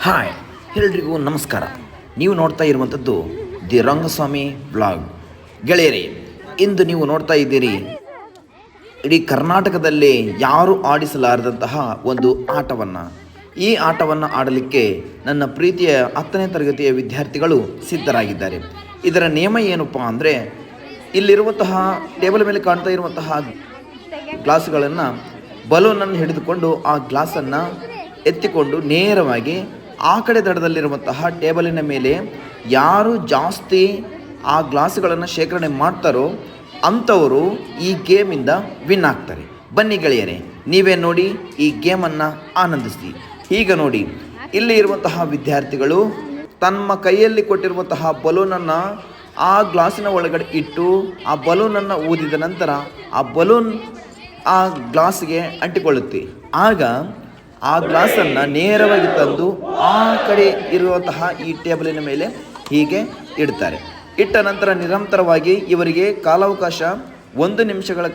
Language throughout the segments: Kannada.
ಹಾಯ್ ಎಲ್ರಿಗೂ ನಮಸ್ಕಾರ. ನೀವು ನೋಡ್ತಾ ಇರುವಂಥದ್ದು ದಿ ರಂಗಸ್ವಾಮಿ ಬ್ಲಾಗ್. ಗೆಳೆಯರೇ, ಇಂದು ನೀವು ನೋಡ್ತಾ ಇದ್ದೀರಿ ಇಡೀ ಕರ್ನಾಟಕದಲ್ಲಿ ಯಾರೂ ಆಡಿಸಲಾರದಂತಹ ಒಂದು ಆಟವನ್ನು. ಈ ಆಟವನ್ನು ಆಡಲಿಕ್ಕೆ ನನ್ನ ಪ್ರೀತಿಯ 10ನೇ ತರಗತಿಯ ವಿದ್ಯಾರ್ಥಿಗಳು ಸಿದ್ಧರಾಗಿದ್ದಾರೆ. ಇದರ ನಿಯಮ ಏನಪ್ಪ ಅಂದರೆ, ಇಲ್ಲಿರುವಂತಹ ಟೇಬಲ್ ಮೇಲೆ ಕಾಣ್ತಾ ಇರುವಂತಹ ಗ್ಲಾಸ್ಗಳನ್ನು ಬಲೂನನ್ನು ಹಿಡಿದುಕೊಂಡು ಆ ಗ್ಲಾಸನ್ನು ಎತ್ತಿಕೊಂಡು ನೇರವಾಗಿ ಆ ಕಡೆ ದಡದಲ್ಲಿರುವಂತಹ ಟೇಬಲಿನ ಮೇಲೆ ಯಾರು ಜಾಸ್ತಿ ಆ ಗ್ಲಾಸ್ಗಳನ್ನು ಶೇಖರಣೆ ಮಾಡ್ತಾರೋ ಅಂಥವರು ಈ ಗೇಮಿಂದ ವಿನ್ ಆಗ್ತಾರೆ. ಬನ್ನಿ ಗೆಳೆಯರೇ, ನೀವೇ ನೋಡಿ ಈ ಗೇಮನ್ನು ಆನಂದಿಸಿ. ಈಗ ನೋಡಿ, ಇಲ್ಲಿ ಇರುವಂತಹ ವಿದ್ಯಾರ್ಥಿಗಳು ತಮ್ಮ ಕೈಯಲ್ಲಿ ಕೊಟ್ಟಿರುವಂತಹ ಬಲೂನನ್ನು ಆ ಗ್ಲಾಸಿನ ಒಳಗಡೆ ಇಟ್ಟು ಆ ಬಲೂನನ್ನು ಊದಿದ ನಂತರ ಆ ಬಲೂನ್ ಆ ಗ್ಲಾಸ್ಗೆ ಅಂಟಿಕೊಳ್ಳುತ್ತೆ. ಆಗ ಆ ಗ್ಲಾಸನ್ನು ನೇರವಾಗಿ ತಂದು ಆ ಕಡೆ ಇರುವಂತಹ ಈ ಟೇಬಲಿನ ಮೇಲೆ ಹೀಗೆ ಇಡ್ತಾರೆ. ಇಟ್ಟ ನಂತರ ನಿರಂತರವಾಗಿ ಇವರಿಗೆ ಕಾಲಾವಕಾಶ 1 ನಿಮಿಷಗಳ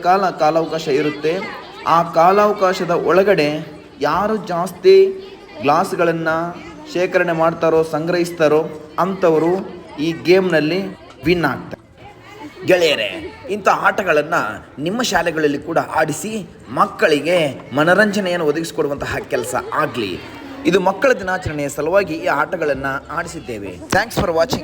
ಕಾಲಾವಕಾಶ ಇರುತ್ತೆ. ಆ ಕಾಲಾವಕಾಶದ ಒಳಗಡೆ ಯಾರು ಜಾಸ್ತಿ ಗ್ಲಾಸ್ಗಳನ್ನು ಶೇಖರಣೆ ಮಾಡ್ತಾರೋ, ಸಂಗ್ರಹಿಸ್ತಾರೋ ಅಂಥವರು ಈ ಗೇಮ್ನಲ್ಲಿ ವಿನ್ ಆಗ್ತಾರೆ. ಗೆಳೆಯರೇ, ಇಂಥ ಆಟಗಳನ್ನು ನಿಮ್ಮ ಶಾಲೆಗಳಲ್ಲಿ ಕೂಡ ಆಡಿಸಿ ಮಕ್ಕಳಿಗೆ ಮನರಂಜನೆಯನ್ನು ಒದಗಿಸಿಕೊಡುವಂತಹ ಕೆಲಸ ಆಗಲಿ. ಇದು ಮಕ್ಕಳ ದಿನಾಚರಣೆಯ ಸಲುವಾಗಿ ಈ ಆಟಗಳನ್ನು ಆಡಿಸಿದ್ದೇವೆ. Thanks for watching.